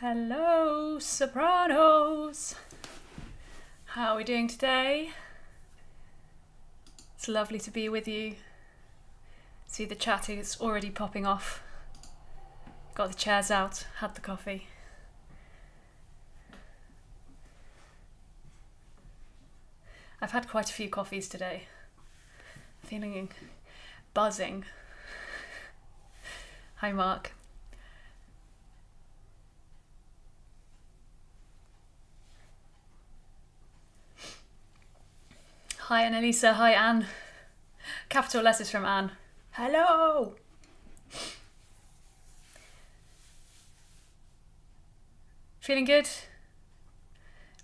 Hello, Sopranos! How are we doing today? It's lovely to be with you. See, the chat is already popping off. Got the chairs out, had the coffee. I've had quite a few coffees today. Feeling buzzing. Hi, Mark. Hi, Annalisa. Hi, Anne. Capital letters from Anne. Hello! Feeling good?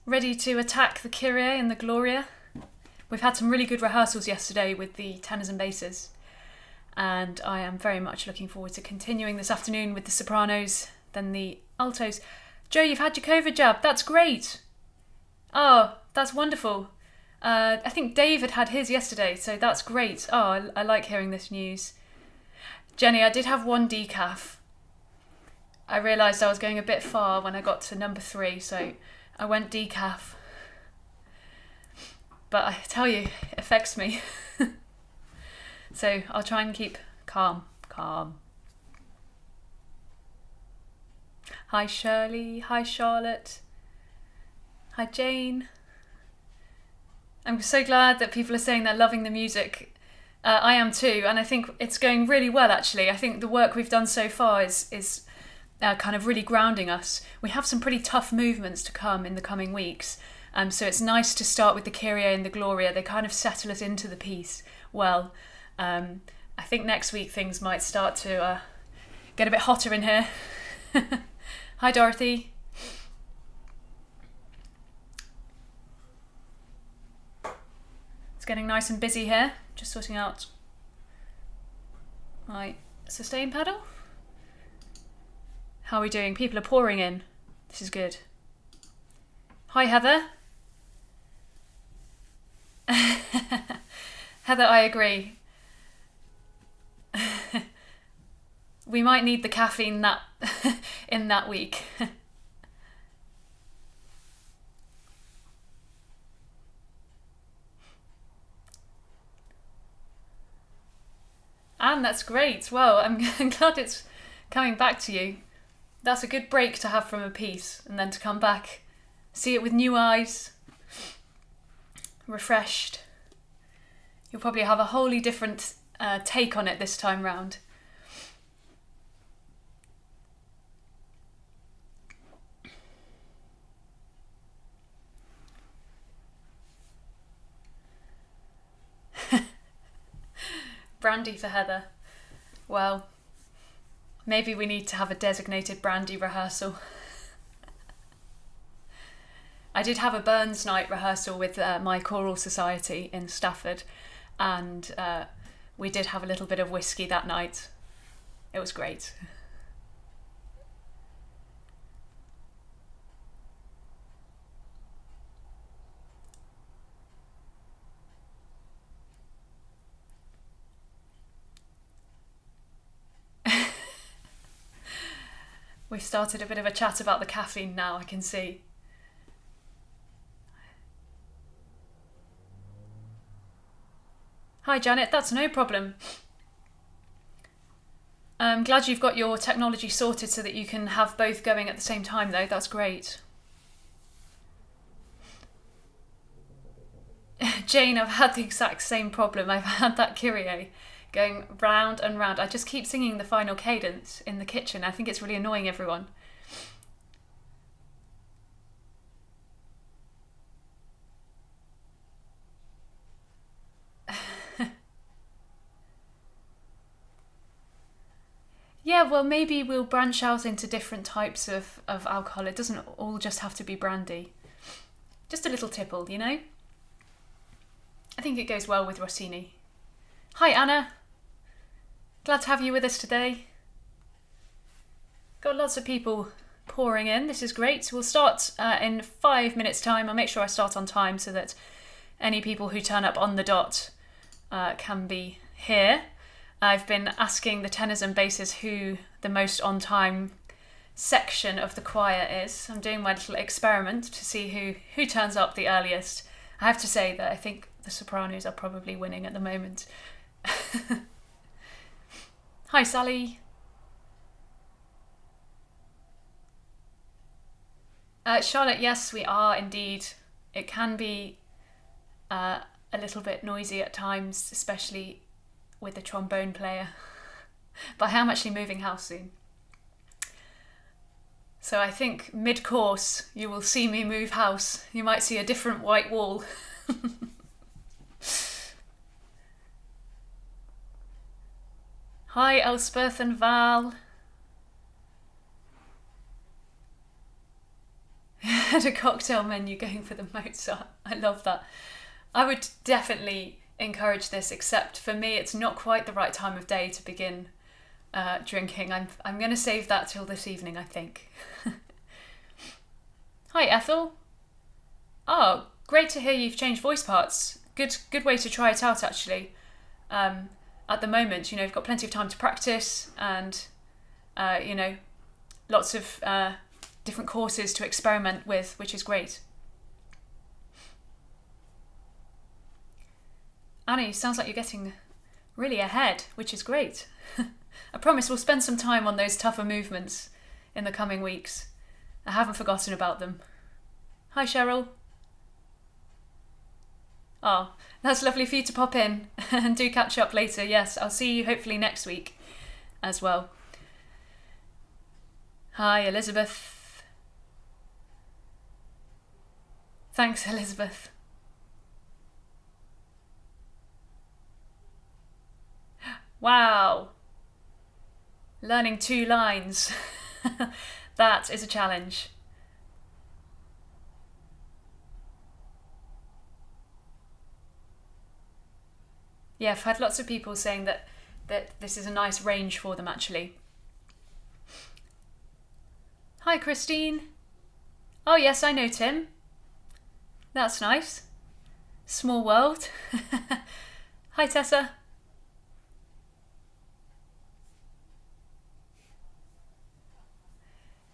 Ready to attack the Kyrie and the Gloria? We've had some really good rehearsals yesterday with the tenors and basses, and I am very much looking forward to continuing this afternoon with the sopranos, then the altos. Joe, you've had your COVID jab. That's great. Oh, that's wonderful. I think David had his yesterday, so that's great. Oh, I like hearing this news. Jenny, I did have one decaf. I realised I was going a bit far when I got to number 3, so I went decaf. But I tell you, it affects me. So I'll try and keep calm. Hi Shirley, hi Charlotte, hi Jane. I'm so glad that people are saying they're loving the music. I am too, and I think it's going really well actually. I think the work we've done so far is kind of really grounding us. We have some pretty tough movements to come in the coming weeks, so it's nice to start with the Kyrie and the Gloria. They kind of settle us into the piece well. I think next week things might start to get a bit hotter in here. Hi Dorothy. It's getting nice and busy here. Just sorting out my sustain pedal. How are we doing? People are pouring in. This is good. Hi Heather. Heather, I agree. We might need the caffeine in that week. Anne, that's great. Well, I'm glad it's coming back to you. That's a good break to have from a piece, and then to come back, see it with new eyes, refreshed. You'll probably have a wholly different take on it this time round. Brandy for Heather. Well, maybe we need to have a designated brandy rehearsal. I did have a Burns night rehearsal with my choral society in Stafford, and we did have a little bit of whiskey that night. It was great. We've started a bit of a chat about the caffeine now, I can see. Hi Janet, that's no problem. I'm glad you've got your technology sorted so that you can have both going at the same time though, that's great. Jane, I've had the exact same problem. I've had that Kyrie going round and round. I just keep singing the final cadence in the kitchen. I think it's really annoying everyone. Yeah, well, maybe we'll branch out into different types of alcohol. It doesn't all just have to be brandy. Just a little tipple, you know? I think it goes well with Rossini. Hi, Anna. Glad to have you with us today. Got lots of people pouring in. This is great. We'll start in 5 minutes' time. I'll make sure I start on time so that any people who turn up on the dot can be here. I've been asking the tenors and basses who the most on time section of the choir is. I'm doing my little experiment to see who turns up the earliest. I have to say that I think the Sopranos are probably winning at the moment. Hi, Sally. Charlotte, yes, we are indeed. It can be a little bit noisy at times, especially with the trombone player. But I am actually moving house soon. So I think mid-course you will see me move house. You might see a different white wall. Hi, Elspeth and Val. Had a cocktail menu going for the Mozart. I love that. I would definitely encourage this, except for me it's not quite the right time of day to begin drinking. I'm going to save that till this evening, I think. Hi, Ethel. Oh, great to hear you've changed voice parts. Good way to try it out, actually. At the moment, you've got plenty of time to practice and, lots of different courses to experiment with, which is great. Annie, sounds like you're getting really ahead, which is great. I promise we'll spend some time on those tougher movements in the coming weeks. I haven't forgotten about them. Hi, Cheryl. Oh, that's lovely for you to pop in and do catch up later. Yes, I'll see you hopefully next week as well. Hi, Elizabeth. Thanks, Elizabeth. Wow. Learning 2 lines. That is a challenge. Yeah, I've had lots of people saying that this is a nice range for them, actually. Hi, Christine. Oh, yes, I know Tim. That's nice. Small world. Hi, Tessa.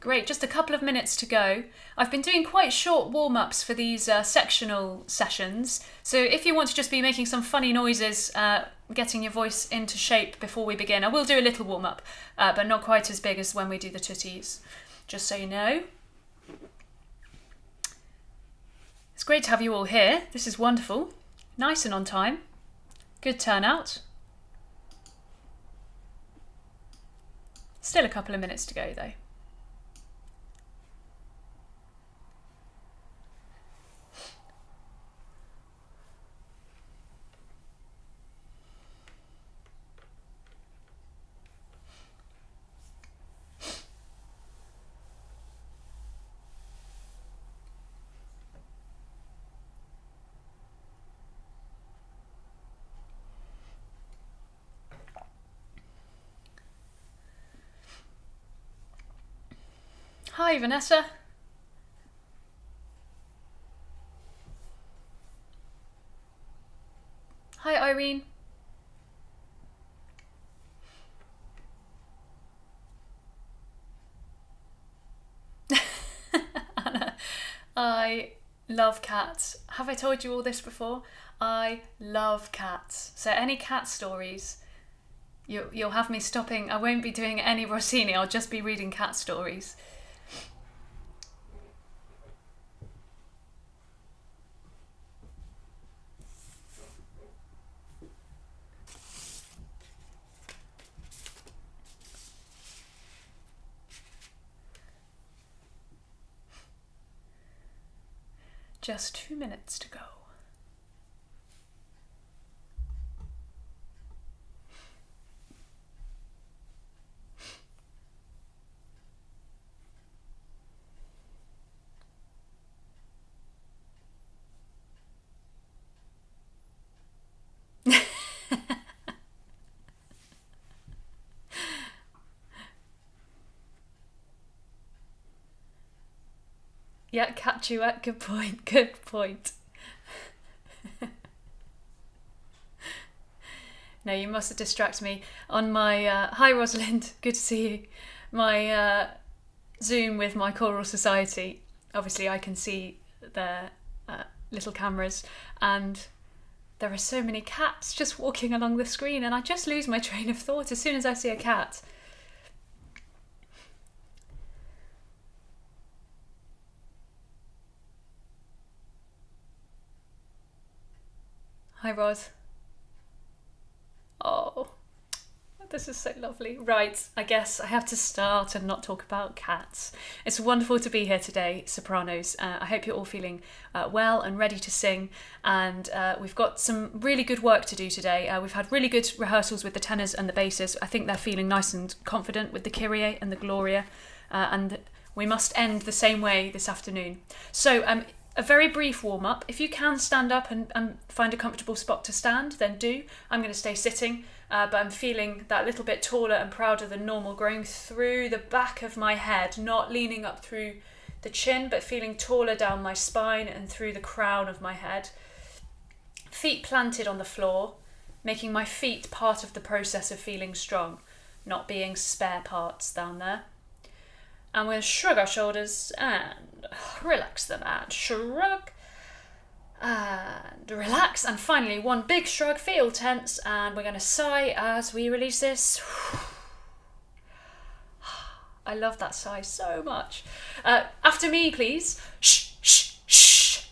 Great, just a couple of minutes to go. I've been doing quite short warm-ups for these sectional sessions, so if you want to just be making some funny noises, getting your voice into shape before we begin, I will do a little warm-up, but not quite as big as when we do the tutties, just so you know. It's great to have you all here. This is wonderful. Nice and on time. Good turnout. Still a couple of minutes to go, though. Hi, Vanessa. Hi, Irene. Anna, I love cats. Have I told you all this before? I love cats. So any cat stories, you'll have me stopping. I won't be doing any Rossini. I'll just be reading cat stories. Just 2 minutes to go. Yeah, catch you at good point. Good point. No, you must distract me on my. Hi, Rosalind. Good to see you. My Zoom with my choral society, obviously I can see their little cameras, and there are so many cats just walking along the screen, and I just lose my train of thought as soon as I see a cat. Hi, Rod. Oh, this is so lovely. Right, I guess I have to start and not talk about cats. It's wonderful to be here today, Sopranos. I hope you're all feeling well and ready to sing. And we've got some really good work to do today. We've had really good rehearsals with the tenors and the basses. I think they're feeling nice and confident with the Kyrie and the Gloria. And we must end the same way this afternoon. So a very brief warm-up. If you can stand up and find a comfortable spot to stand, then do. I'm going to stay sitting, but I'm feeling that little bit taller and prouder than normal, growing through the back of my head, not leaning up through the chin, but feeling taller down my spine and through the crown of my head. Feet planted on the floor, making my feet part of the process of feeling strong, not being spare parts down there. And we'll shrug our shoulders and relax them and shrug and relax. And finally, one big shrug, feel tense, and we're going to sigh as we release this. I love that sigh so much. After me, please. Shh, shh, shh.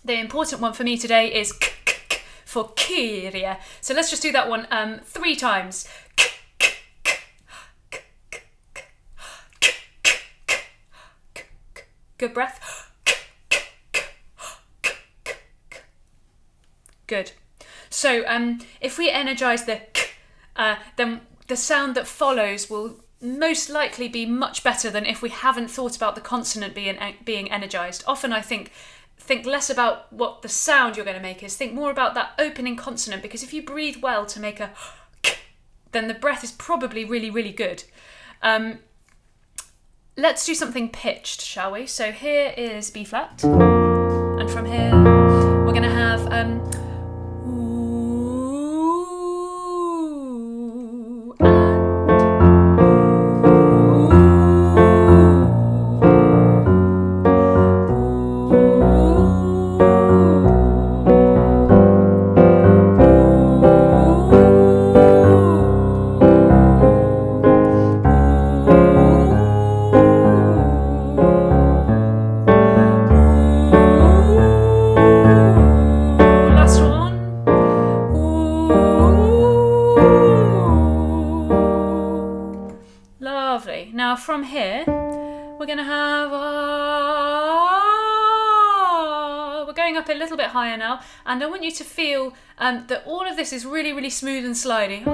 The important one for me today is k, k, k for Kyrie. So let's just do that one 3 times. K, k, k, k, k, k, k, k, k, k, k. Good breath. K, k, k, k, k, k. Good. So if we energise the k, then the sound that follows will most likely be much better than if we haven't thought about the consonant being energised. Often I think less about what the sound you're going to make is, think more about that opening consonant, because if you breathe well to make a k, then the breath is probably really, really good. Let's do something pitched, shall we? So here is B flat, and from here we're going to have from here, we're going to have we're going up a little bit higher now, and I want you to feel that all of this is really, really smooth and slidey.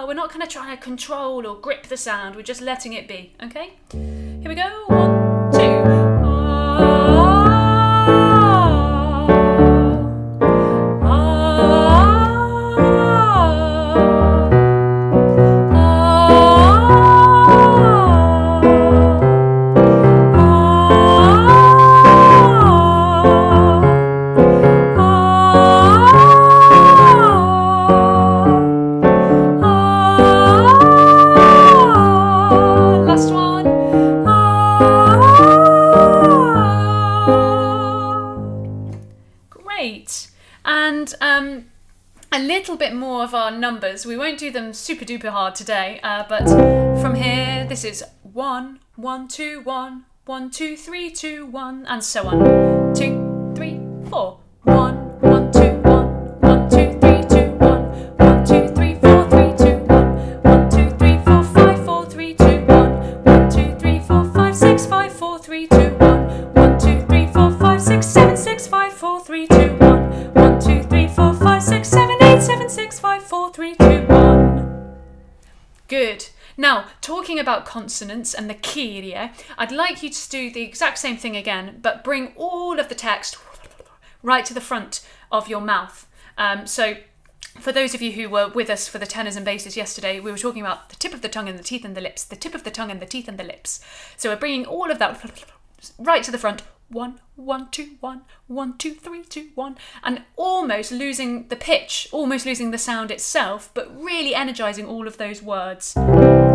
We're not kind of trying to control or grip the sound, we're just letting it be, okay? Here we go, 1, 2. A little bit more of our numbers. We won't do them super duper hard today, but from here, this is 1, 1, 2, 1, 1, 2, 3, 2, 1, and so on. 2, 3, 4. 1, 1, 2, 1, 1, 2, 3, 2, 1, 1, 2, 3, 4, 3, 2, 1, 1, 2, 3, 4, 5, 4, 3, 2, 1, 1, 2, 3, 4, 5, 6, 5, 4, 3, 2, 1, 1, 2, 3, 4, 5, 6, 7, 6, 5, 4, 3, 2, 1, 1, 2, 3, 4, 5, 6, 7, 8, 7, 6, 5, 4, 3, 2, 1. Good. Now, talking about consonants and the Kyrie, I'd like you to do the exact same thing again, but bring all of the text right to the front of your mouth. So for those of you who were with us for the tenors and basses yesterday, we were talking about the tip of the tongue and the teeth and the lips, the tip of the tongue and the teeth and the lips. So we're bringing all of that right to the front. 1, 1, 2, 1, 1, 2, 3, 2, 1, and almost losing the pitch, almost losing the sound itself, but really energising all of those words.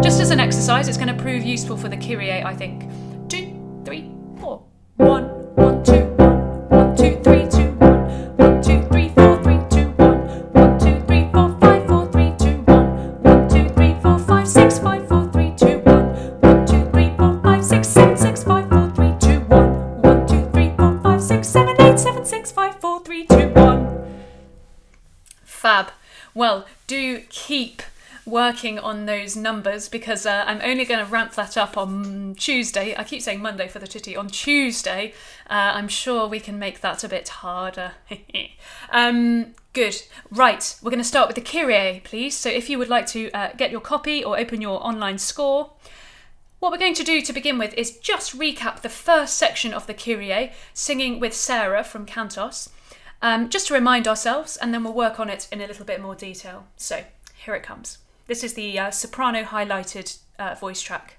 Just as an exercise, it's going to prove useful for the Kyrie, I think. 2, 3, 4. 1, 1, 2, 1, 1, 2, 3, 2, 1, 1, 2, 3, 4, 3, 2, 1, 1, 2, 3, 4, 5, 4, 3, 2, 1, 1, 2, 3, 4, 5, 6, 5, 4, 3, 2, 1, 1, 2, 3, 4, 5, 6, 7, 6, 5, 4, 3, 2, 1, 1, 2, 3, 4, 5, 6, 7, 8, 7, 6, 5, 4, 3, 2, 1. Fab. Well, do keep working on those numbers, because I'm only going to ramp that up on Tuesday. I keep saying Monday for the titty. On Tuesday, I'm sure we can make that a bit harder. Good. Right, we're going to start with the Kyrie, please. So if you would like to get your copy or open your online score, what we're going to do to begin with is just recap the first section of the Kyrie, singing with Sarah from Cantos, just to remind ourselves, and then we'll work on it in a little bit more detail. So here it comes. This is the soprano highlighted voice track.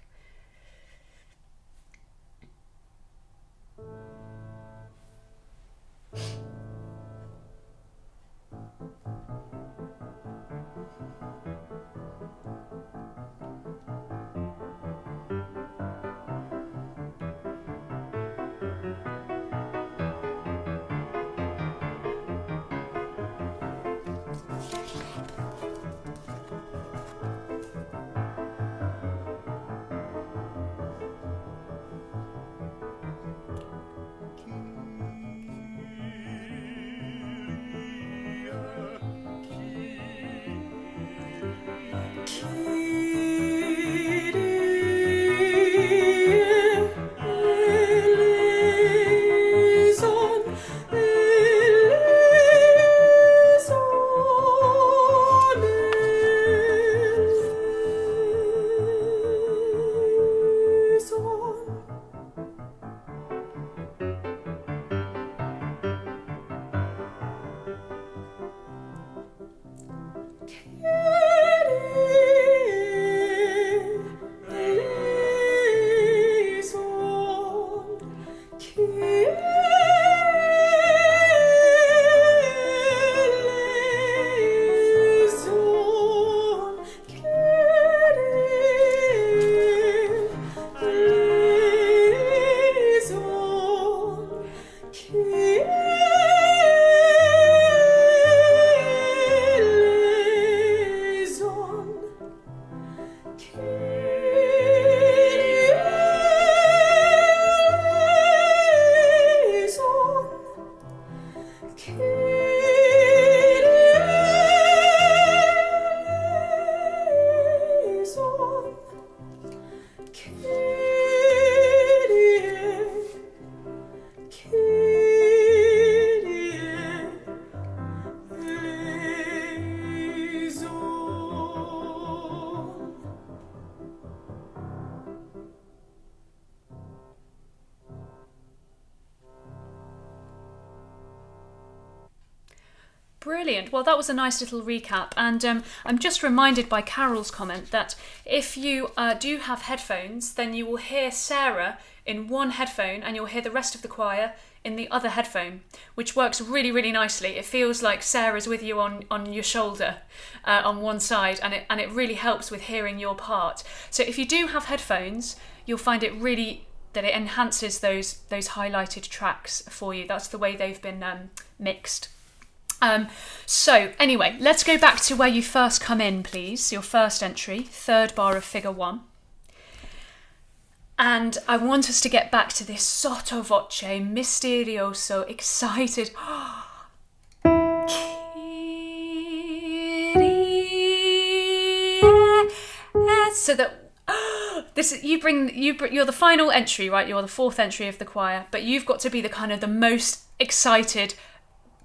Brilliant. Well, that was a nice little recap, and I'm just reminded by Carol's comment that if you do have headphones, then you will hear Sarah in one headphone and you'll hear the rest of the choir in the other headphone, which works really, really nicely. It feels like Sarah's with you on your shoulder on one side, and it really helps with hearing your part. So if you do have headphones, you'll find it really that it enhances those highlighted tracks for you. That's the way they've been mixed. So anyway, let's go back to where you first come in, please. Your first entry, third bar of figure 1. And I want us to get back to this sotto voce, misterioso, excited. So that you're the final entry, right? You're the fourth entry of the choir, but you've got to be the most excited,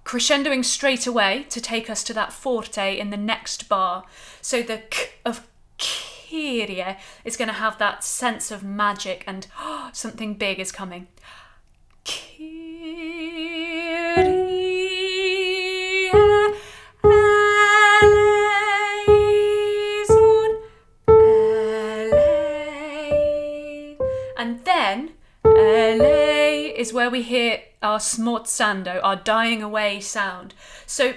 crescendoing straight away to take us to that forte in the next bar. So the k of Kyrie is going to have that sense of magic and something big is coming. Kyrie is where we hear our smorzando, our dying away sound. So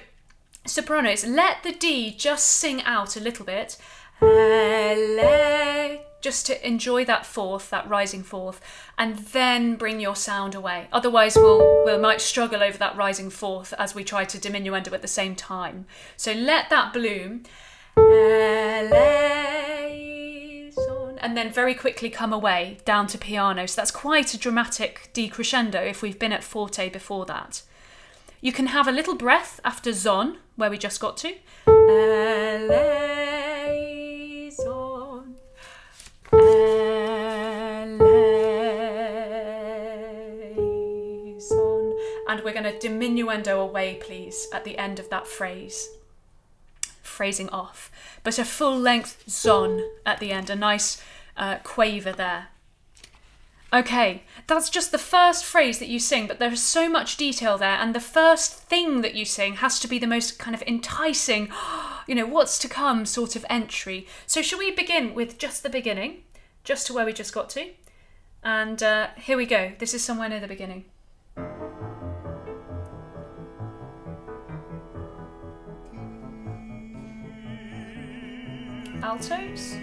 sopranos, let the D just sing out a little bit. Just to enjoy that fourth, that rising fourth, and then bring your sound away. Otherwise, we might struggle over that rising fourth as we try to diminuendo at the same time. So let that bloom. And then very quickly come away down to piano. So that's quite a dramatic decrescendo if we've been at forte before that. You can have a little breath after zon, where we just got to. And we're going to diminuendo away, please, at the end of that phrase. Phrasing off. But a full length zon at the end, a nice quaver there. Okay, that's just the first phrase that you sing, but there is so much detail there, and the first thing that you sing has to be the most kind of enticing, what's to come sort of entry. So shall we begin with just the beginning, just to where we just got to? And here we go. This is somewhere near the beginning. Altos.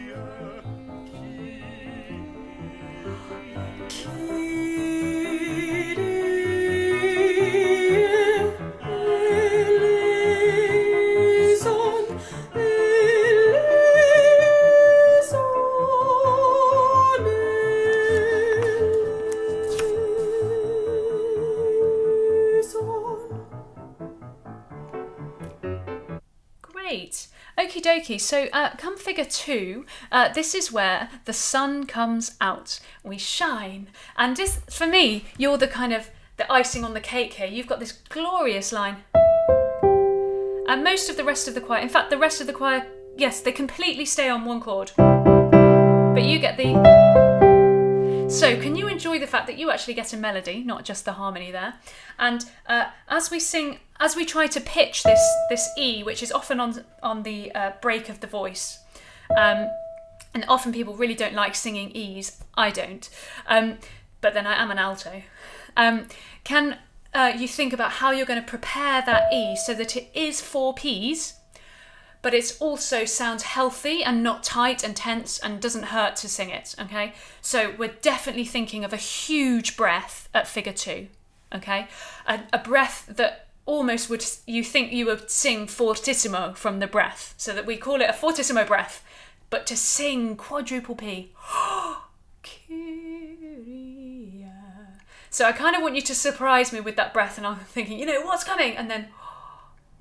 Great. Okie dokie, so come figure 2, this is where the sun comes out. We shine. And this, for me, you're the kind of the icing on the cake here. You've got this glorious line. And most of the rest of the choir, in fact, the rest of the choir, yes, they completely stay on one chord. But you get the... So can you enjoy the fact that you actually get a melody, not just the harmony there? And as we sing, as we try to pitch this E, which is often on the break of the voice, and often people really don't like singing E's. I don't, but then I am an alto. Can you think about how you're going to prepare that E so that it is 4 P's, but it also sounds healthy and not tight and tense and doesn't hurt to sing it, okay? So we're definitely thinking of a huge breath at figure 2, okay? A breath that almost you think you would sing fortissimo from the breath, so that we call it a fortissimo breath, but to sing quadruple P. So I kind of want you to surprise me with that breath, and I'm thinking, what's coming? And then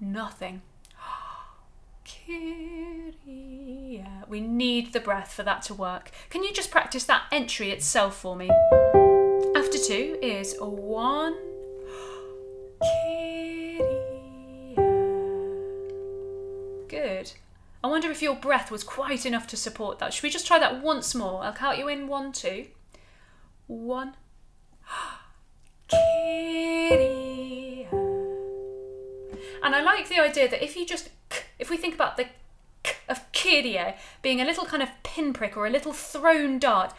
nothing. We need the breath for that to work. Can you just practice that entry itself for me? After 2 is 1. Good. I wonder if your breath was quite enough to support that. Should we just try that once more? I'll count you in 1, 2. 1. And I like the idea that if we think about the k of Kyrie being a little kind of pinprick or a little thrown dart,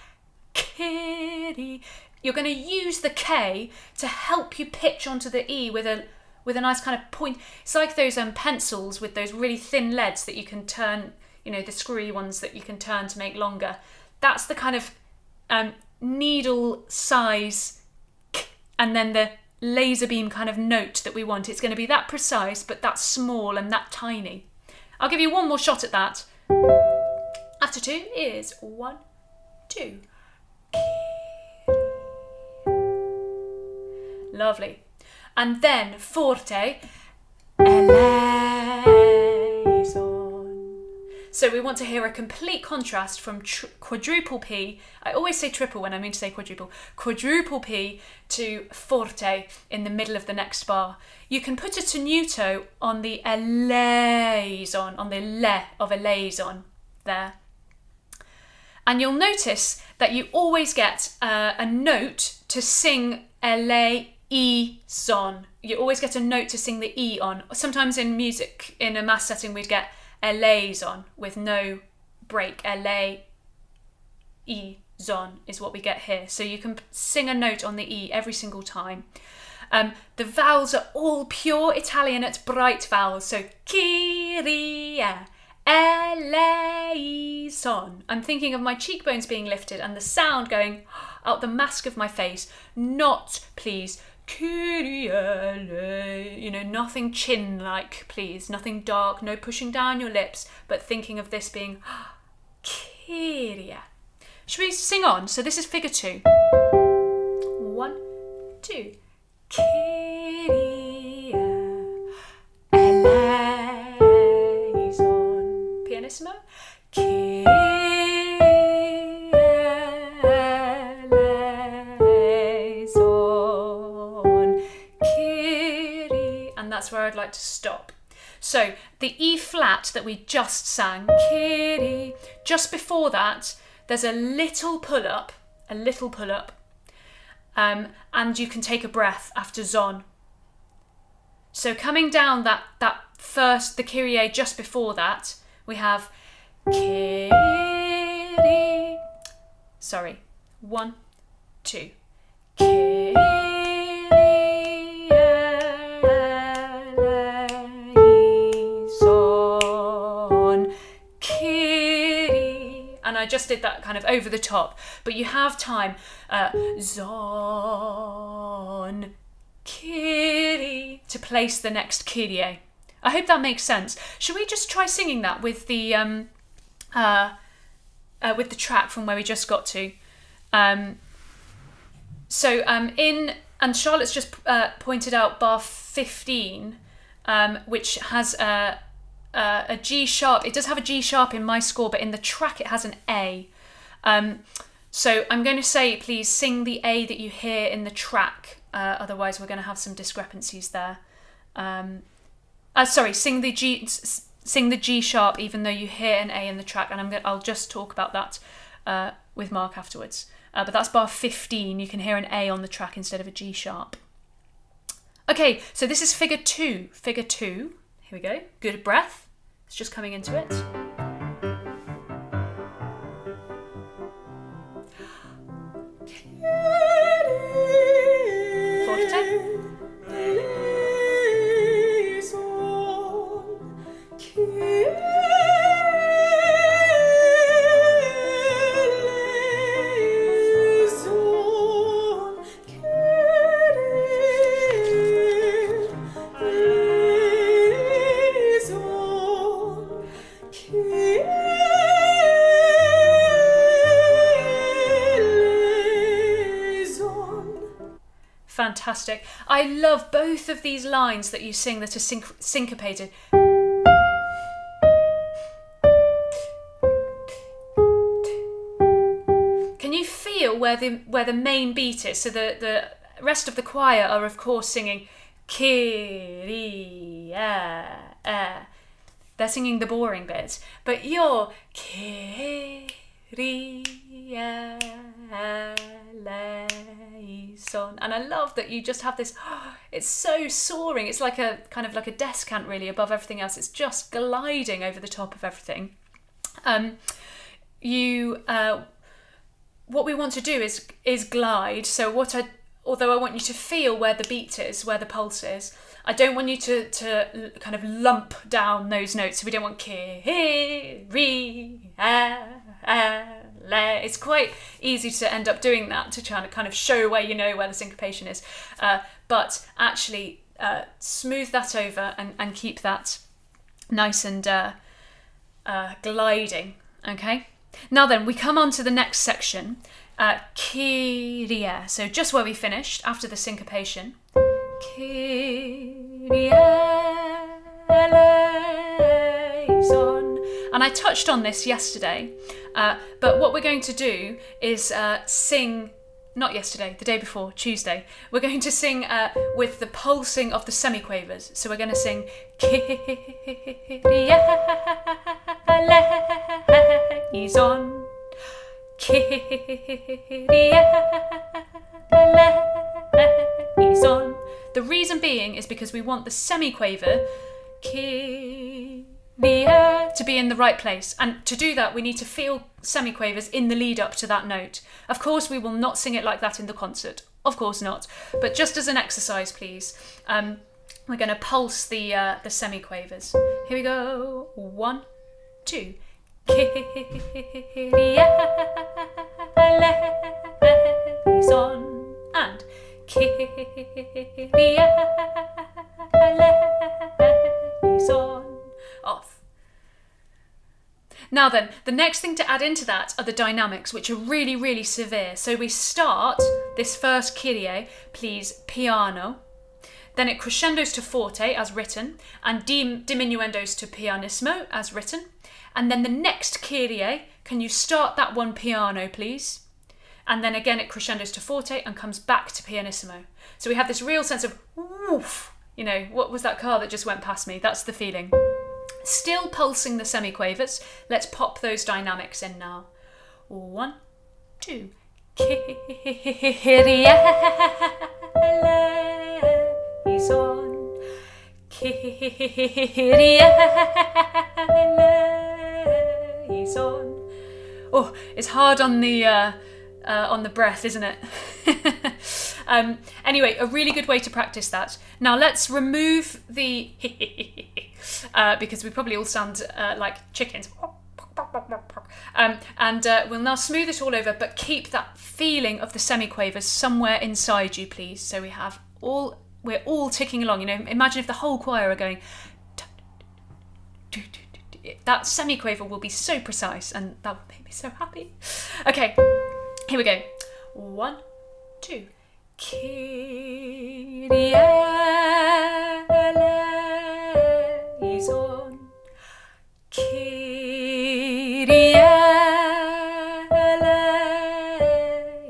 Kyrie, you're going to use the K to help you pitch onto the E with a nice kind of point. It's like those pencils with those really thin leads that you can turn, the screwy ones that you can turn to make longer. That's the kind of needle size k, and then the laser beam kind of note that we want. It's going to be that precise, but that small and that tiny. I'll give you one more shot at that. After 2 is 1, 2. Lovely. And then forte, eleison. So we want to hear a complete contrast from quadruple P. I always say triple when I mean to say quadruple. Quadruple P to forte in the middle of the next bar. You can put a tenuto on the eleison, on the le of eleison there. And you'll notice that you always get a note to sing eleison. You always get a note to sing the E on. Sometimes in music, in a mass setting, we'd get eleison with no break. zon is what we get here. So you can sing a note on the E every single time. The vowels are all pure Italian, it's bright vowels. So Kyrie, eleison. I'm thinking of my cheekbones being lifted and the sound going out the mask of my face. Not, please, Kyrie, nothing chin-like, please. Nothing dark, no pushing down your lips, but thinking of this being Kyrie. Should we sing on? So this is figure 2. 1, 2. Kyrie eleison. Pianissimo. Kyrie eleison. Kyrie. And that's where I'd like to stop. So the E flat that we just sang, Kyrie, just before that, there's a little pull-up, and you can take a breath after zon. So coming down that first, the Kyrie just before that, we have Kyrie. Sorry, 1, 2. Kyrie eleison. Kyrie. And I just did that kind of over the top, but you have time. Zon, Kyrie, to place the next Kyrie. I hope that makes sense. Should we just try singing that with the track from where we just got to? And Charlotte's just pointed out bar 15, which has a G sharp. It does have a G sharp in my score, but in the track it has an A. So I'm going to say, please sing the A that you hear in the track. Otherwise, we're going to have some discrepancies there. Sing the G sharp, even though you hear an A in the track. And I'll just talk about that with Mark afterwards. But that's bar 15. You can hear an A on the track instead of a G sharp. Okay, so this is figure 2. Figure 2. Here we go. Good breath. It's just coming into it. Fantastic. I love both of these lines that you sing that are syncopated. Can you feel where the main beat is? So the rest of the choir are of course singing Kyrie. They're singing the boring bits, but you're Kyrie eleison. And I love that you just have this, it's so soaring. It's like a kind of like a descant really above everything else. It's just gliding over the top of everything. What we want to do is glide. So although I want you to feel where the beat is, where the pulse is, I don't want you to kind of lump down those notes. So we don't want Kyrie. It's quite easy to end up doing that, to try to kind of show where you know where the syncopation is. But actually smooth that over and keep that nice and gliding. Okay? Now then, we come on to the next section. Kyrie. So just where we finished after the syncopation. Kyrie eleison. And I touched on this yesterday, but what we're going to do is sing, not yesterday, the day before, Tuesday, we're going to sing with the pulsing of the semiquavers. So we're going to sing Kyrie eleison. Kyrie eleison. The reason being is because we want the semiquaver Kyrie to be in the right place. And to do that, we need to feel semiquavers in the lead up to that note. Of course, we will not sing it like that in the concert. Of course not. But just as an exercise, please, we're going to pulse the semiquavers. Here we go. 1, 2. On and on. Off. Now then, the next thing to add into that are the dynamics, which are really, really severe. So we start this first Kyrie, please, piano. Then it crescendos to forte, as written, and diminuendos to pianissimo, as written. And then the next Kyrie, can you start that one piano, please? And then again it crescendos to forte and comes back to pianissimo. So we have this real sense of, woof, you know, what was that car that just went past me? That's the feeling. Still pulsing the semiquavers. Let's pop those dynamics in now. 1, 2. Kyrie eleison. Kyrie eleison. Oh, it's hard on the breath, isn't it? Anyway, a really good way to practice that. Now let's remove the because we probably all sound like chickens. We'll now smooth it all over, but keep that feeling of the semiquavers somewhere inside you, please. So we're all ticking along. You know, imagine if the whole choir are going. That semiquaver will be so precise, and that will make me so happy. Okay. Here we go. 1, 2. Kyrie eleison. Kyrie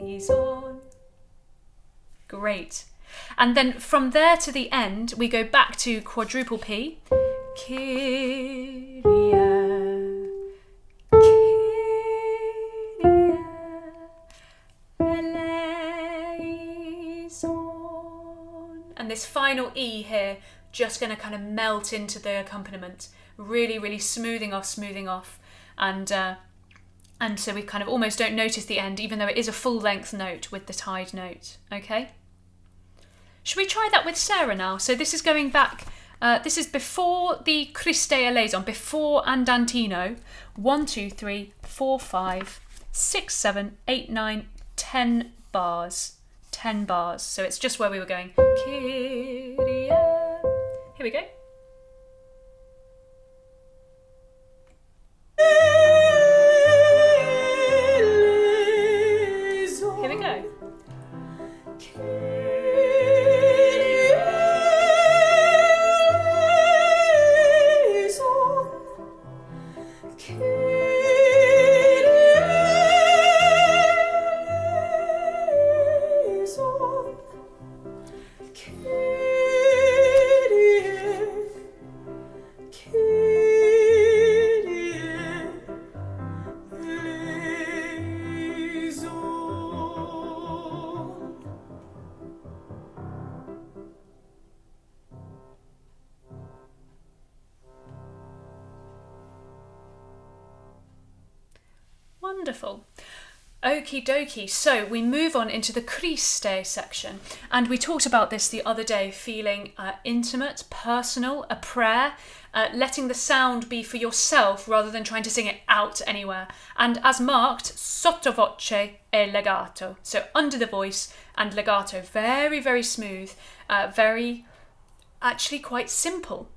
eleison. Great. And then from there to the end, we go back to quadruple P. Kyrie. And this final E here, just going to kind of melt into the accompaniment, really, really smoothing off. And so we kind of almost don't notice the end, even though it is a full length note with the tied note. Okay? Should we try that with Sarah now? So this is going back, this is before the Christe eleison, before Andantino. 1, 2, 3, 4, 5, 6, 7, 8, 9, 10 bars. 10 bars. So it's just where we were going. Kyrie. Here we go. Here we go. Wonderful. Okie dokie. So we move on into the Christe section. And we talked about this the other day, feeling intimate, personal, a prayer, letting the sound be for yourself rather than trying to sing it out anywhere. And as marked, sottovoce e legato. So under the voice and legato. Very, very smooth. Very, actually quite simple.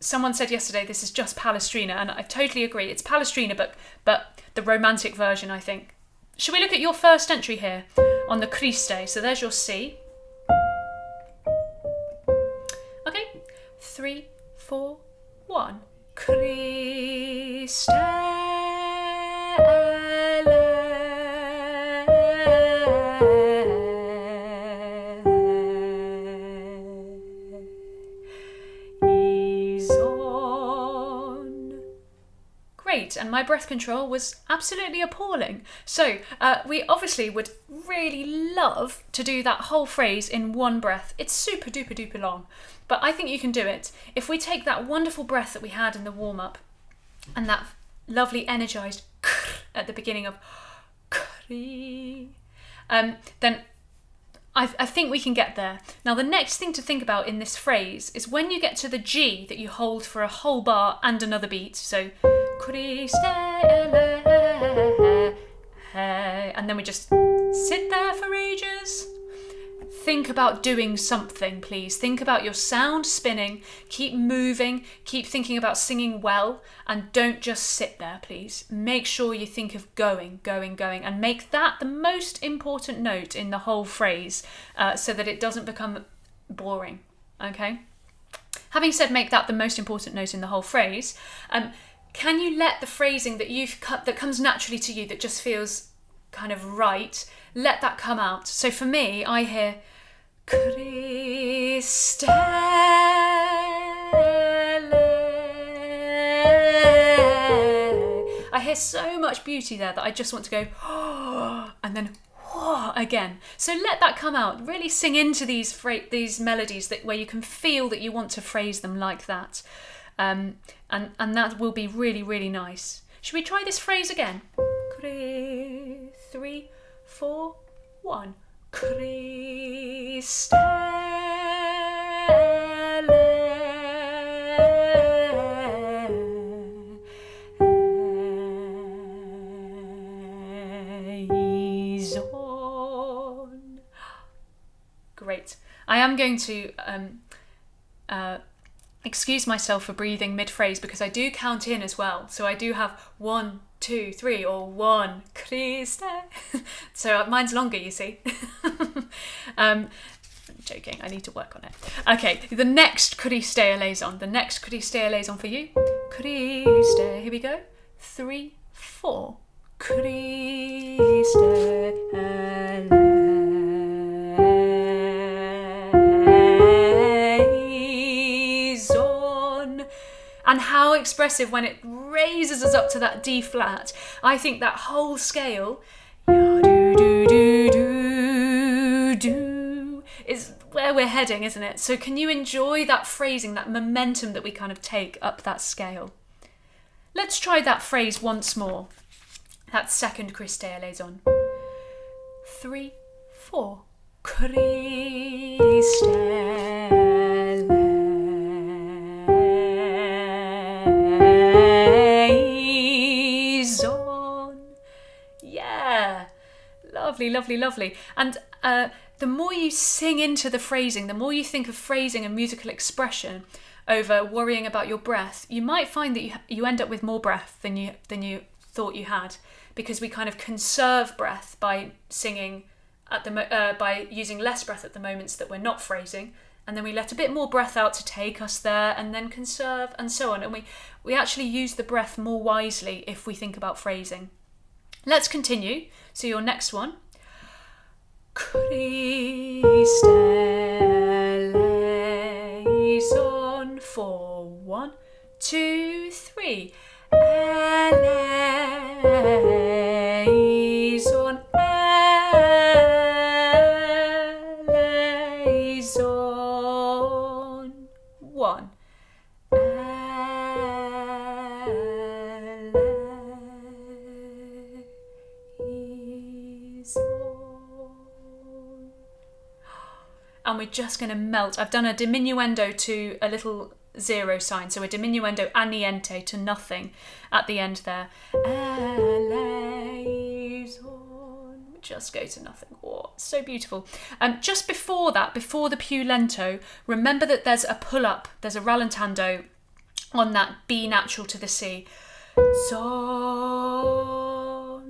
Someone said yesterday this is just Palestrina, and I totally agree. It's Palestrina, but the romantic version, I think. Should we look at your first entry here on the Christe? So there's your C. Okay, 3, 4, 1. Christe and my breath control was absolutely appalling. So we obviously would really love to do that whole phrase in one breath. It's super duper duper long, but I think you can do it. If we take that wonderful breath that we had in the warm-up and that lovely energized at the beginning of then I think we can get there. Now the next thing to think about in this phrase is when you get to the G that you hold for a whole bar and another beat. So and then we just sit there for ages. Think about doing something, please. Think about your sound spinning. Keep moving. Keep thinking about singing well. And don't just sit there, please. Make sure you think of going. And make that the most important note in the whole phrase so that it doesn't become boring. Okay? Having said make that the most important note in the whole phrase, can you let the phrasing that you've cut, that comes naturally to you, that just feels kind of right, let that come out? So for me, I hear Cristele. I hear so much beauty there that I just want to go and then again. So let that come out. Really sing into these melodies where you can feel that you want to phrase them like that, and that will be really, really nice. Should we try this phrase again? 3, 4, 1. Cristele. Great. I am going to excuse myself for breathing mid-phrase because I do count in as well. So I do have 1, 2, 3, or 1, Christe. So mine's longer, you see. I'm joking, I need to work on it. Okay, the next Christe liaison. The next Christe liaison for you. Christe, here we go. 3, 4. Christe. And how expressive when it raises us up to that D flat. I think that whole scale is where we're heading, isn't it? So can you enjoy that phrasing, that momentum that we kind of take up that scale? Let's try that phrase once more. That second Christe liaison. 3, 4. Christe. Yeah, lovely. And the more you sing into the phrasing, the more you think of phrasing and musical expression over worrying about your breath, you might find that you end up with more breath than you thought you had, because we kind of conserve breath by singing by using less breath at the moments that we're not phrasing, and then we let a bit more breath out to take us there, and then conserve, and so on. And we actually use the breath more wisely if we think about phrasing. Let's continue. So your next one. Christe liaison for 1, 2, 3. Liaison, liaison. 1. And we're just going to melt. I've done a diminuendo to a little 0 sign, so a diminuendo a niente to nothing at the end there. Just go to nothing. Oh, so beautiful. Just before that, before the più lento, remember that there's a pull-up, there's a rallentando on that B natural to the C. Son.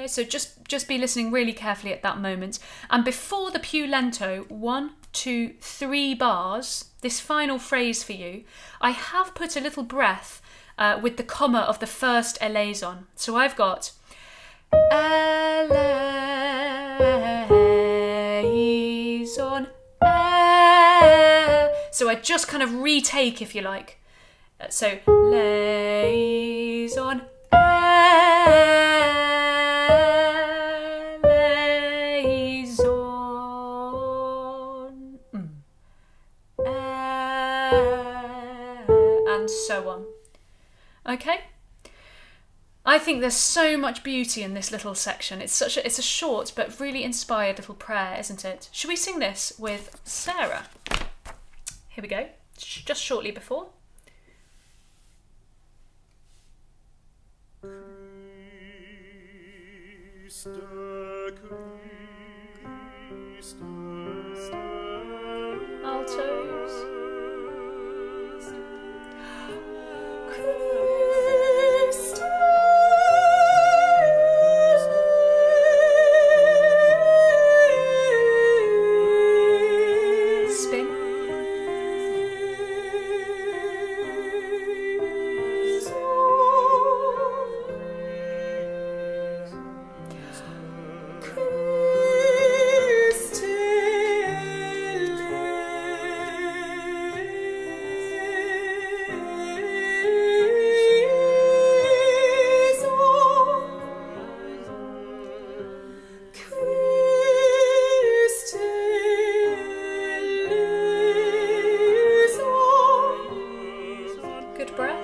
So just be listening really carefully at that moment. And before the più lento, 1, 2, 3 bars, this final phrase for you, I have put a little breath with the comma of the first eleison. So I've got eleison. So I just kind of retake, if you like. So liaison. and so on. Okay? I think there's so much beauty in this little section. It's a short but really inspired little prayer, isn't it? Should we sing this with Sarah? Here we go. Just shortly before. Altos. Spin. Good breath.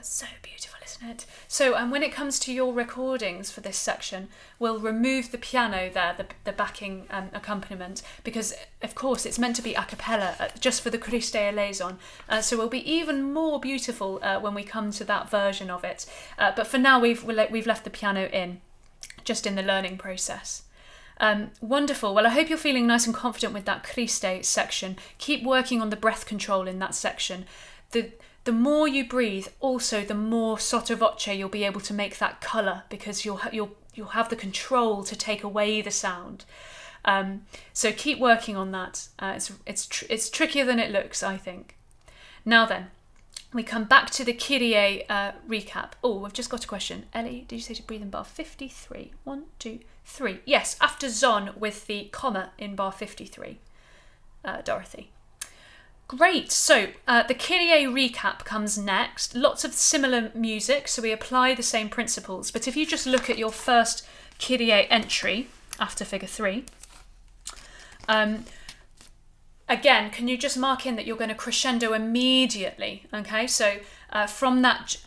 So beautiful, isn't it? So when it comes to your recordings for this section, we'll remove the piano there, the backing accompaniment, because of course it's meant to be a cappella, just for the Christe eleison. So it'll be even more beautiful when we come to that version of it. But for now we've left the piano in, just in the learning process. Wonderful. Well, I hope you're feeling nice and confident with that Christe section. Keep working on the breath control in that section. The more you breathe, also the more sotto voce you'll be able to make that colour, because you'll have the control to take away the sound. So keep working on that. It's trickier than it looks, I think. Now then, we come back to the Kyrie recap. Oh, I've just got a question. Ellie, did you say to breathe in bar 53? 1, 2, 3. Yes, after Zon with the comma in bar 53. Dorothy. Great, so the Kyrie recap comes next. Lots of similar music, so we apply the same principles. But if you just look at your first Kyrie entry after figure 3, again, can you just mark in that you're going to crescendo immediately? Okay, so from that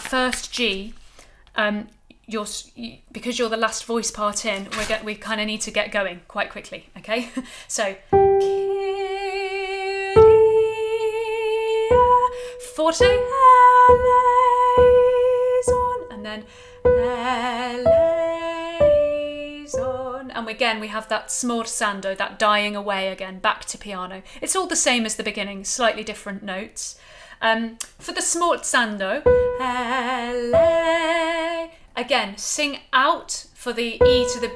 first G, because you're the last voice part in, we kind of need to get going quite quickly. Okay, so. Forte, eleison, and then eleison, and again we have that smorzando, that dying away again, back to piano. It's all the same as the beginning, slightly different notes. For the smorzando, again, sing out for the E to the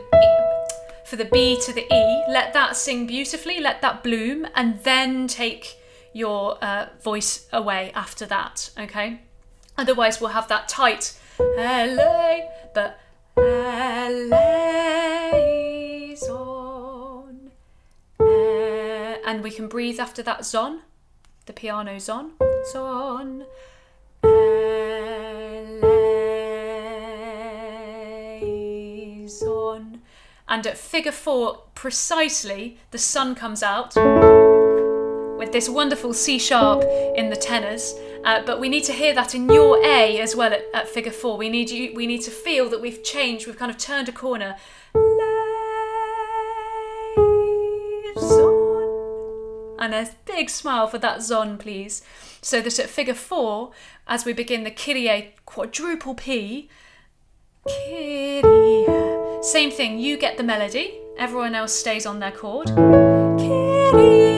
for the B to the E. Let that sing beautifully, let that bloom, and then take your voice away after that, okay? Otherwise we'll have that tight LA, but eleison, and we can breathe after that zon, the piano zon, zon, eleison, and at figure 4 precisely the sun comes out with this wonderful C sharp in the tenors, but we need to hear that in your A as well at figure 4. We need to feel that we've changed, we've kind of turned a corner. And a big smile for that zon, please. So that at figure 4, as we begin the Kyrie quadruple P, Kyrie, same thing, you get the melody, everyone else stays on their chord. Kyrie.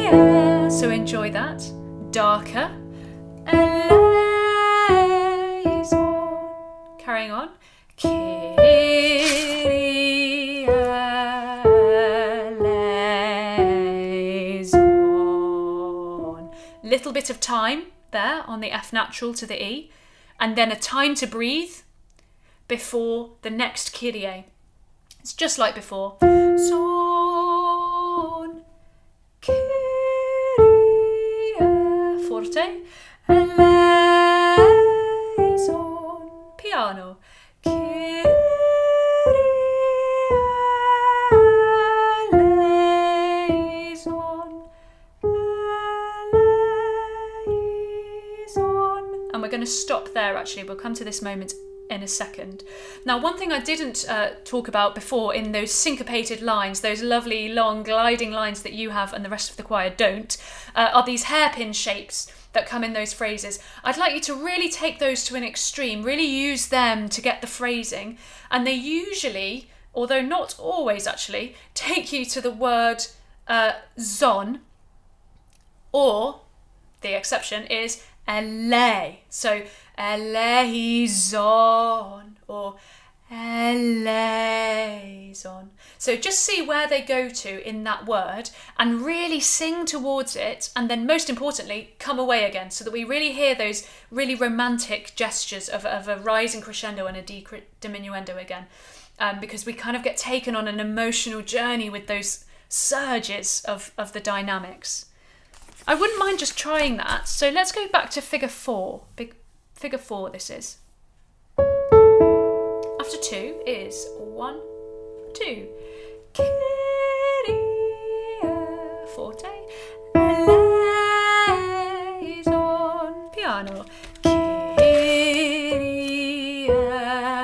So enjoy that. Darker. Eleison. Carrying on. Kyrie eleison. little bit of time there on the F natural to the E, and then a time to breathe before the next Kyrie. It's just like before. Son, Kyrie, forte, eleison, piano, Kyrie, eleison, eleison. And we're going to stop there actually. We'll come to this moment in a second. Now, one thing I didn't talk about before in those syncopated lines, those lovely long gliding lines that you have and the rest of the choir don't, are these hairpin shapes that come in those phrases. I'd like you to really take those to an extreme, really use them to get the phrasing, and they usually, although not always actually, take you to the word zon, or the exception is ele. So eleison or eleison. So just see where they go to in that word and really sing towards it, and then most importantly come away again, so that we really hear those really romantic gestures of a rising crescendo and a diminuendo again, because we kind of get taken on an emotional journey with those surges of the dynamics. I wouldn't mind just trying that. So let's go back to figure 4. Figure 4 this is. After 2 is 1, 2. Kyrie, forte, eleison, piano. Kyrie, eleison.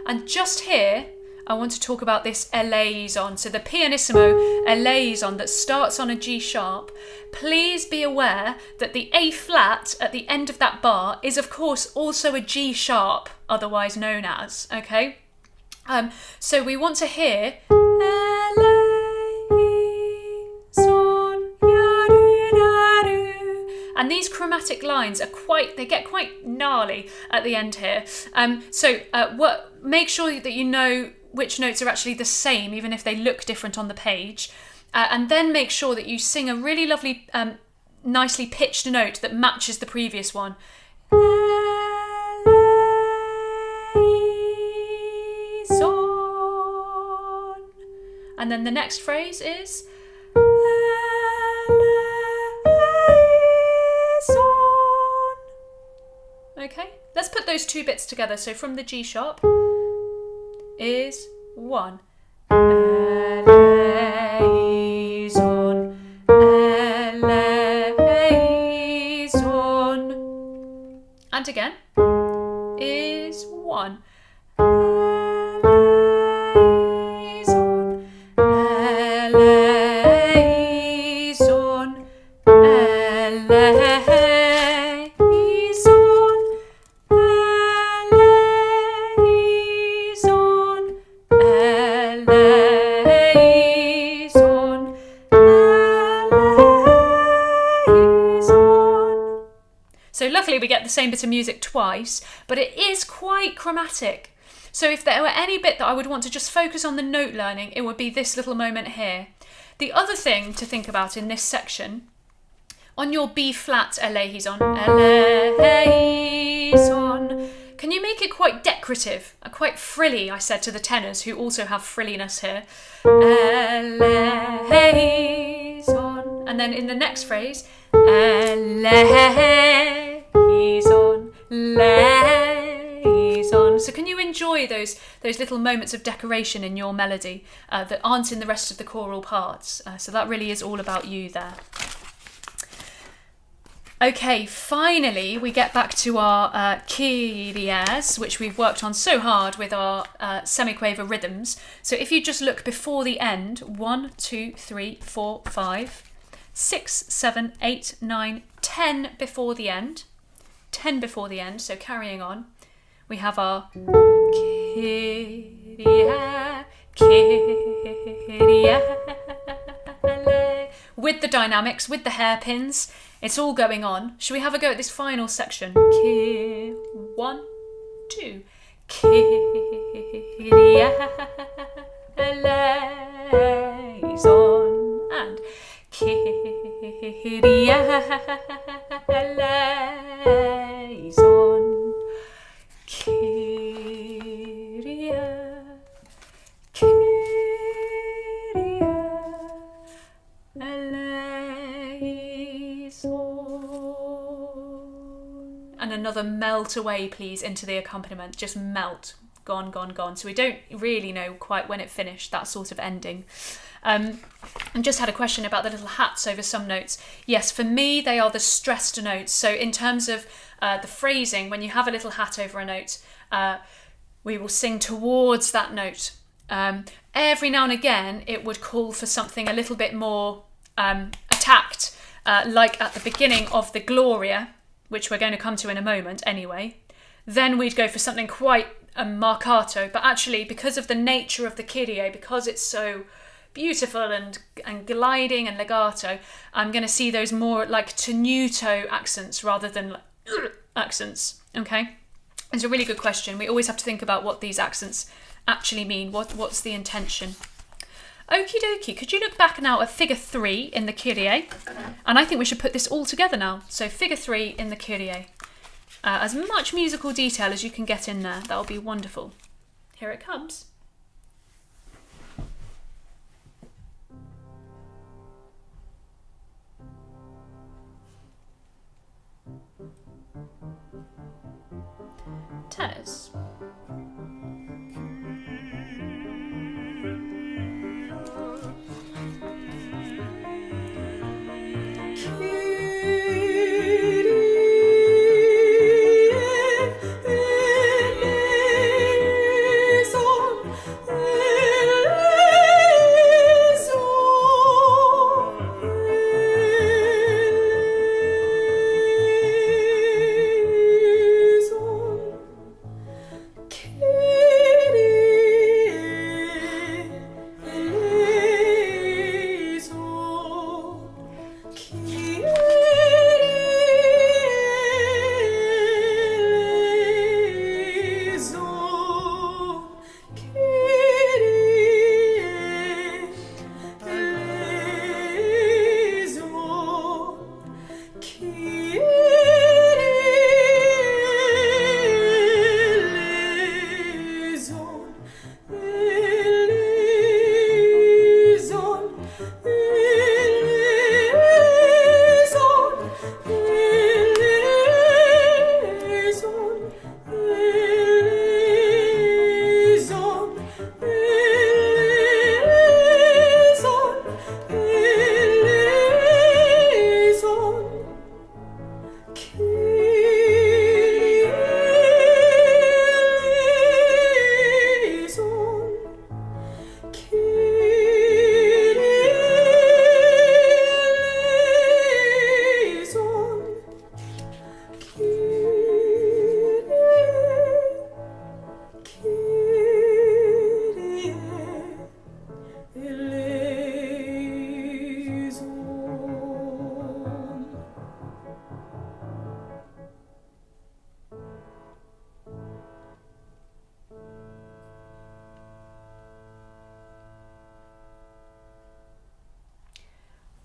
And just here, I want to talk about this eleison. So the pianissimo eleison that starts on a G sharp. Please be aware that the A flat at the end of that bar is of course also a G sharp, otherwise known as, okay? So we want to hear eleison, and these chromatic lines are they get quite gnarly at the end here. Make sure that you know which notes are actually the same, even if they look different on the page. And then make sure that you sing a really lovely, nicely pitched note that matches the previous one. And then the next phrase is okay, let's put those two bits together. So from the G sharp is 1. Eleison, eleison. And again is 1. Eleison, eleison, eleison. So luckily we get the same bit of music twice, but it is quite chromatic. So if there were any bit that I would want to just focus on the note learning, it would be this little moment here. The other thing to think about in this section, on your B flat eleison, eleison, can you make it quite decorative, quite frilly, I said to the tenors who also have frilliness here. Eleison. And then in the next phrase, eleison, eleison. So can you enjoy those little moments of decoration in your melody that aren't in the rest of the choral parts? So that really is all about you there. Okay, finally we get back to our Kyries, which we've worked on so hard with our semiquaver rhythms. So if you just look before the end, 1, 2, 3, 4, 5, 6, 7, 8, 9, 10 before the end. 10 before the end, so carrying on. We have our Kyrie. Kyrie, Kyrie, with the dynamics, with the hairpins. It's all going on. Should we have a go at this final section? 1, 2. Kyrie eleison and Kyrie eleison. Kyrie, Kyrie eleison. And another melt away, please, into the accompaniment. Just melt. Gone, gone, gone. So we don't really know quite when it finished, that sort of ending. And just had a question about the little hats over some notes. Yes, for me, they are the stressed notes. So in terms of the phrasing, when you have a little hat over a note, we will sing towards that note. Every now and again, it would call for something a little bit more attacked, like at the beginning of the Gloria, which we're going to come to in a moment anyway. Then we'd go for something quite marcato, but actually because of the nature of the Kyrie, because it's so beautiful and gliding and legato, I'm going to see those more like tenuto accents rather than accents. Okay, it's a really good question. We always have to think about what these accents actually mean. What's the intention? Okie dokie, could you look back now at figure 3 in the Kyrie? And I think we should put this all together now. So figure 3 in the Kyrie. As much musical detail as you can get in there. That'll be wonderful. Here it comes. Tenors.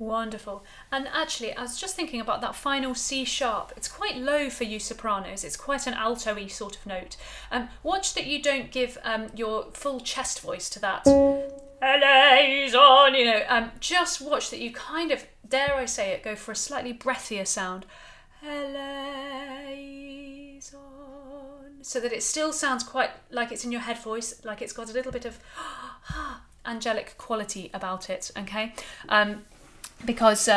Wonderful. And actually, I was just thinking about that final C sharp. It's quite low for you sopranos. It's quite an alto-y sort of note. Watch that you don't give your full chest voice to that. Eleison, just watch that you kind of, dare I say it, go for a slightly breathier sound. Eleison. So that it still sounds quite like it's in your head voice, like it's got a little bit of angelic quality about it, okay? Because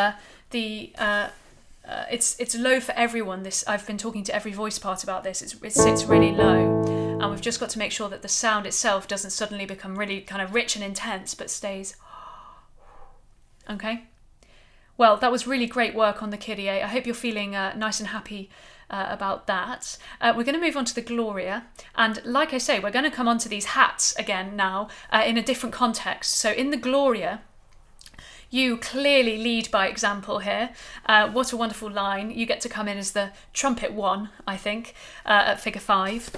it's low for everyone. This, I've been talking to every voice part about this. It sits really low, and we've just got to make sure that the sound itself doesn't suddenly become really kind of rich and intense, but stays. Okay. Well, that was really great work on the Kyrie. I hope you're feeling nice and happy about that. We're going to move on to the Gloria, and like I say, we're going to come on to these hats again now in a different context. So in the Gloria, you clearly lead by example here. What a wonderful line. You get to come in as the trumpet one, I think, at figure 5.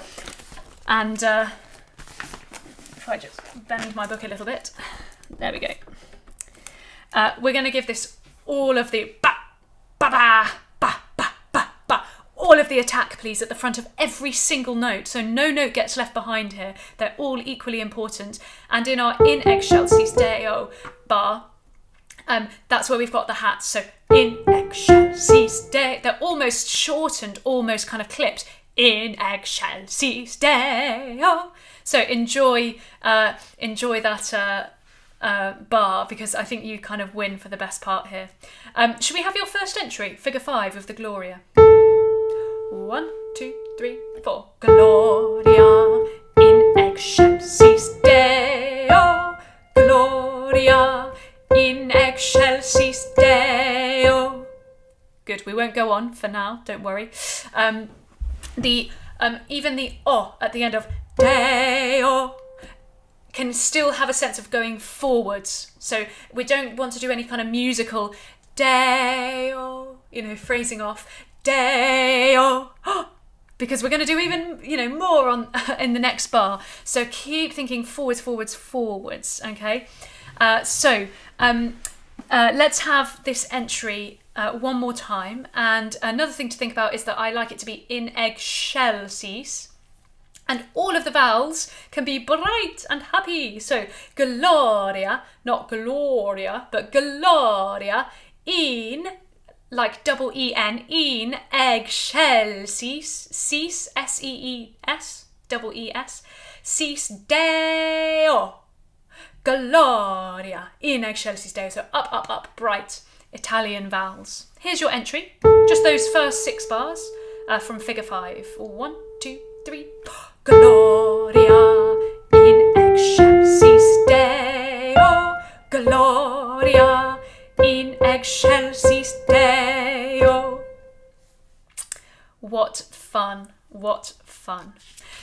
And if I just bend my book a little bit, there we go. We're going to give this all of the ba, ba, ba, ba, ba, ba, ba, all of the attack, please, at the front of every single note. So no note gets left behind here. They're all equally important. And in our in excelsis Deo bar, that's where we've got the hats. So in excelsis Deo, they're almost shortened, almost kind of clipped. In excelsis Deo. So enjoy that bar, because I think you kind of win for the best part here. Should we have your first entry, figure 5 of the Gloria? 1, 2, 3, 4. Gloria in excelsis Deo. Gloria in excelsis Deo. Good, we won't go on for now, don't worry. Even the O at the end of Deo can still have a sense of going forwards. So we don't want to do any kind of musical Deo, phrasing off Deo, because we're going to do even, more on in the next bar. So keep thinking forwards, forwards, forwards, okay? Let's have this entry one more time. And another thing to think about is that I like it to be in excelsis. And all of the vowels can be bright and happy. So Gloria, not Gloria, but Gloria in, like double E-N, in excelsis, sis, S-E-E-S, double E-S, sis Deo. Gloria in excelsis Deo. So up, up, up, bright Italian vowels. Here's your entry. Just those first 6 bars from figure 5. 1, 2, 3, 4. Gloria in excelsis Deo. Gloria in excelsis Deo. What fun, what fun.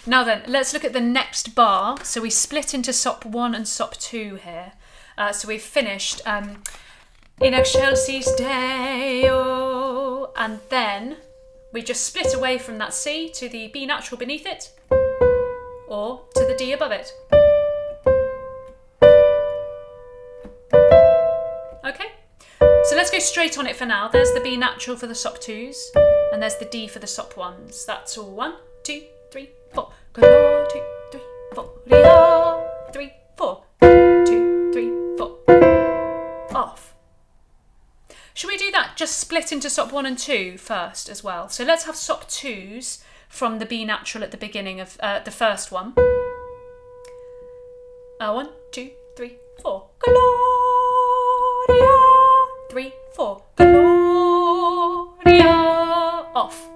Now then, let's look at the next bar. So we split into Sop 1 and Sop 2 here. So we've finished in excelsis Deo, and then we just split away from that C to the B natural beneath it, or to the D above it. Okay, so let's go straight on it for now. There's the B natural for the Sop 2s, and there's the D for the Sop 1s. That's all. 1, 2, 3, 4. Gloria, 2, 3, 4. Gloria, 3, 4. 2, 3, 4. Off. Should we do that? Just split into Sop 1 and 2 first as well. So let's have Sop 2s from the B natural at the beginning of the first one. 1, 2, 3, 4. Gloria, 3, 4. Gloria, off.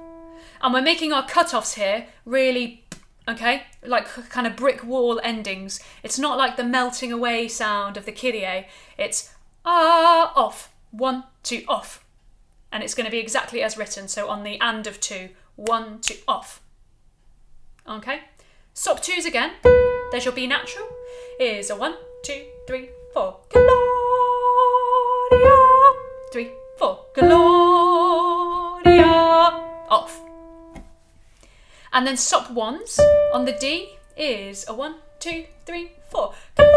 And we're making our cut-offs here really, okay, like kind of brick wall endings. It's not like the melting away sound of the Kyrie. It's off. 1, 2, off. And it's going to be exactly as written. So on the and of 2, 1, 2, off. Okay. Sop 2s again. There's your B natural. Is a 1, 2, 3, 4. Gloria. 3, 4. Gloria. Off. And then Sop 1s on the D is a 1, 2, 3, 4. Gloria.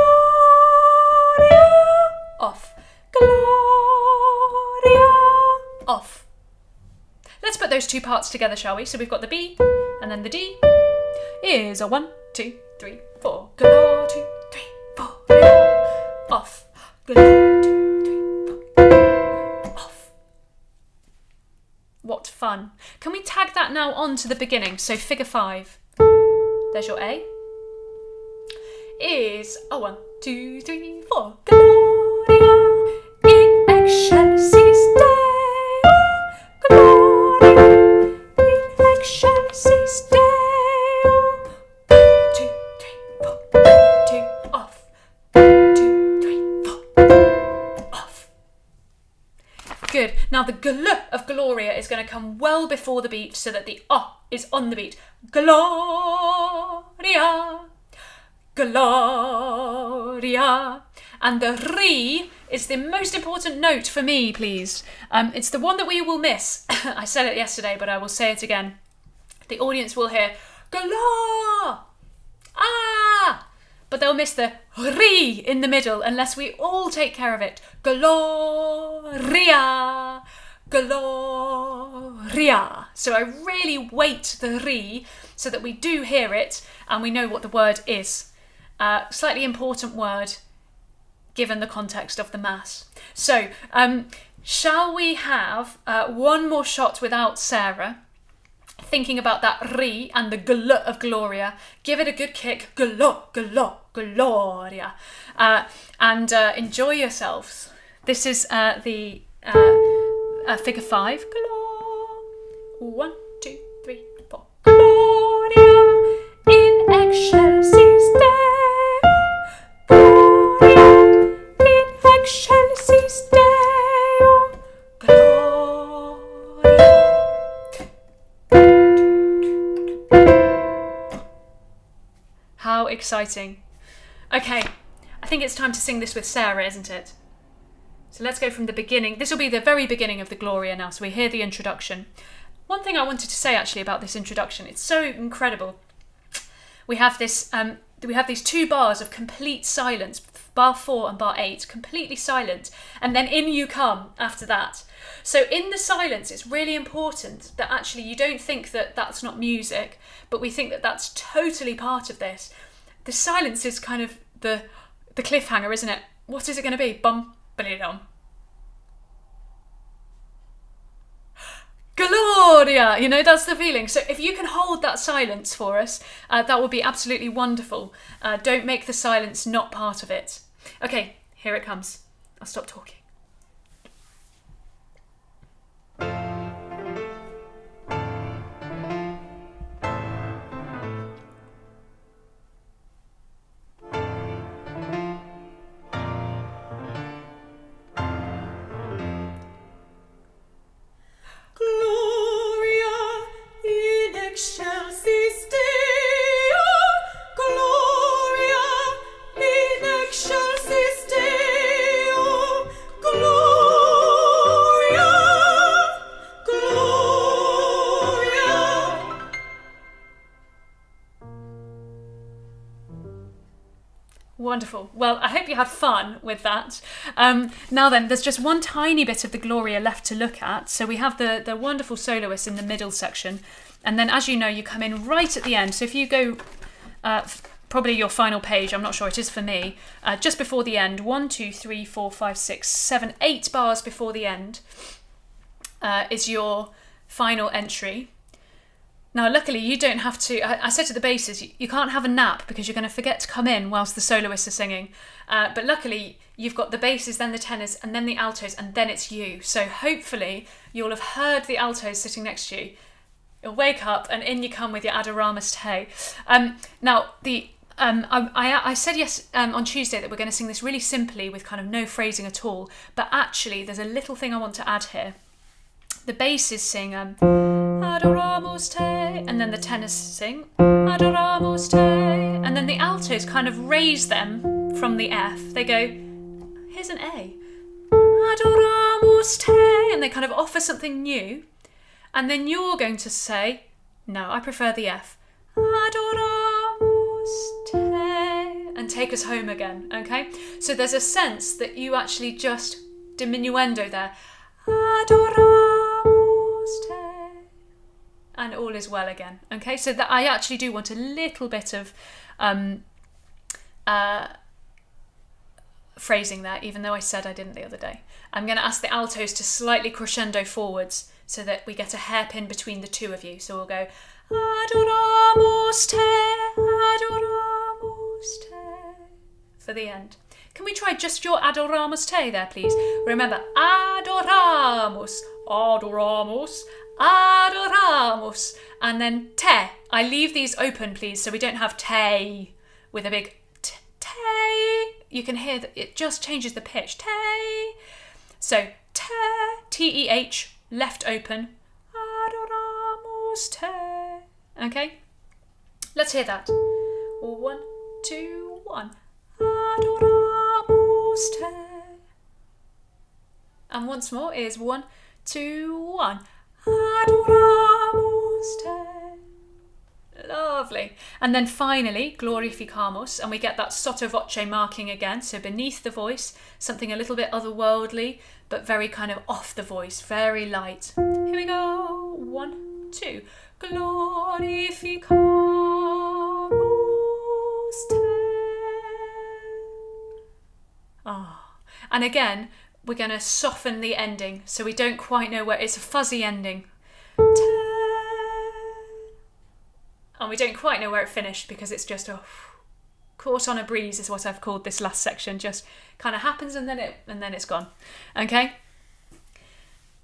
Off. Gloria. Off. Let's put those 2 parts together, shall we? So we've got the B and then the D is a 1, 2, 3, 4. Gloria, 2, 3, 4. Gloria. Off. Gloria, 2, 3, 4. Off. What fun. Can we tag that now on to the beginning? So figure 5. There's your A. Is a 1, 2, 3, 4. Gloria in excelsis Deo. Gloria in excelsis Deo. 2, 3, 4. 2, off. 2, 3, 4. Off. Good. Now Now the gl of Gloria is going to come well before the beat so that the is on the beat. Gloria, Gloria. And the re is the most important note for me, please. It's the one that we will miss. I said it yesterday, but I will say it again. The audience will hear Gloria, but they'll miss the re in the middle unless we all take care of it. Gloria, Gloria. So I really weight the re so that we do hear it and we know what the word is. Slightly important word given the context of the Mass. So shall we have one more shot without Sarah? Thinking about that re and the gl of Gloria. Give it a good kick. Gloria. And enjoy yourselves. This is the figure 5. 1, 2, 3, 4. Gloria in excelsis Deo. Gloria in excelsis Deo. Gloria. How exciting. Okay, I think it's time to sing this with Sarah, isn't it? So let's go from the beginning. This will be the very beginning of the Gloria now, so we hear the introduction. One thing I wanted to say actually about this introduction, it's so incredible. We have this, we have these 2 bars of complete silence, bar 4 and bar 8, completely silent, and then in you come after that. So in the silence, it's really important that actually you don't think that that's not music, but we think that that's totally part of this. The silence is kind of the cliffhanger, isn't it? What is it going to be? Bum, ba-dum. Gloria, you know, that's the feeling. So if you can hold that silence for us, that would be absolutely wonderful. Don't make the silence not part of it. Okay, here it comes. I'll stop talking. Wonderful. Well, I hope you had fun with that. Now then, there's just one tiny bit of the Gloria left to look at. So we have the wonderful soloist in the middle section. And then, as you know, you come in right at the end. So if you go, probably your final page, I'm not sure, it is for me, just before the end, 1, 2, 3, 4, 5, 6, 7, 8 bars before the end is your final entry. Now, luckily, you don't have to... I said to the basses, you can't have a nap because you're going to forget to come in whilst the soloists are singing. But luckily, you've got the basses, then the tenors, and then the altos, and then it's you. So hopefully, you'll have heard the altos sitting next to you. You'll wake up, and in you come with your Adoramus Te. Now, I said on Tuesday that we're going to sing this really simply with kind of no phrasing at all. But actually, there's a little thing I want to add here. The basses sing Adoramus Te, and then the tenors sing Adoramus Te, and then the altos kind of raise them from the F. They go, here's an A, Adoramus Te, and they kind of offer something new, and then you're going to say, no, I prefer the F, Adoramus Te, and take us home again, okay? So there's a sense that you actually just diminuendo there, Adoramus Te, and all is well again. Okay, so that I actually do want a little bit of phrasing there, even though I said I didn't the other day. I'm going to ask the altos to slightly crescendo forwards so that we get a hairpin between the two of you. So we'll go Adoramus Te, Adoramus Te for the end. Can we try just your Adoramus Te there, please? Remember, Adoramus, Adoramus, Adoramus, and then Te. I leave these open, please, so we don't have Te with a big Te. You can hear that it just changes the pitch. Te. So, Te, te, T-E-H, left open. Adoramus te. Okay? Let's hear that. 1, 2, 1. Adoramus te. And once more is 1, 2, 1. Adoramus te. Lovely. And then finally, glorificamus, and we get that sotto voce marking again. So beneath the voice, something a little bit otherworldly, but very kind of off the voice, very light. Here we go. 1, 2. Glorificamus te. Ah. And again, we're going to soften the ending, so we don't quite know where, it's a fuzzy ending. And we don't quite know where it finished because it's just caught on a breeze is what I've called this last section. Just kind of happens and then it's gone. Okay.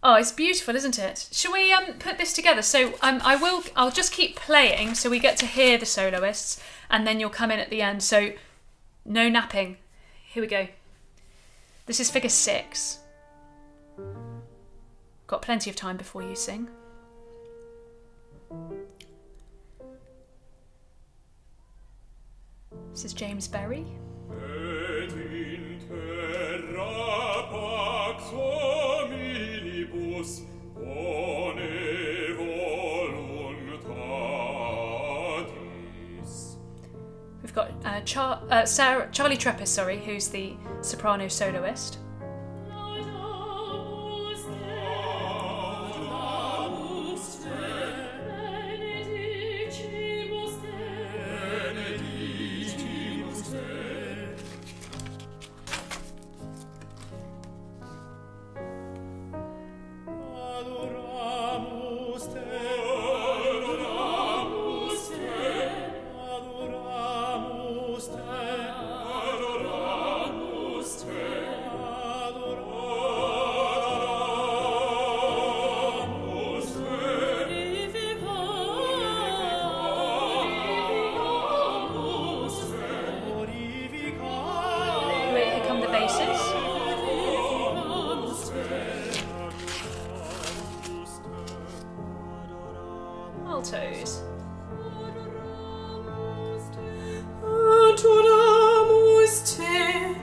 Oh, it's beautiful, isn't it? Shall we put this together? So I'll just keep playing so we get to hear the soloists, and then you'll come in at the end. So no napping. Here we go. This is figure 6. Got plenty of time before you sing. This is James Berry. Et in terra pax hominibus bone voluntatis. We've got Charlie Treppis, who's the soprano soloist. Altos. Adoramus te,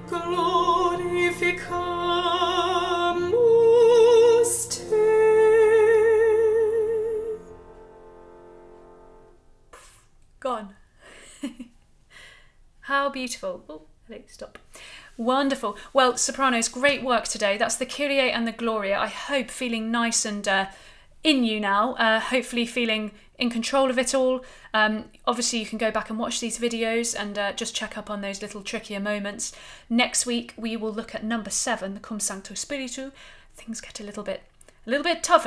glorificamus te. Gone. How beautiful. Oh, hello, stop. Wonderful. Well, sopranos, great work today. That's the Kyrie and the Gloria. I hope feeling nice and in you now, hopefully feeling in control of it all. Obviously you can go back and watch these videos and just check up on those little trickier moments. Next week we will look at number 7, the Cum Sancto Spiritu. Things get a little bit tougher now.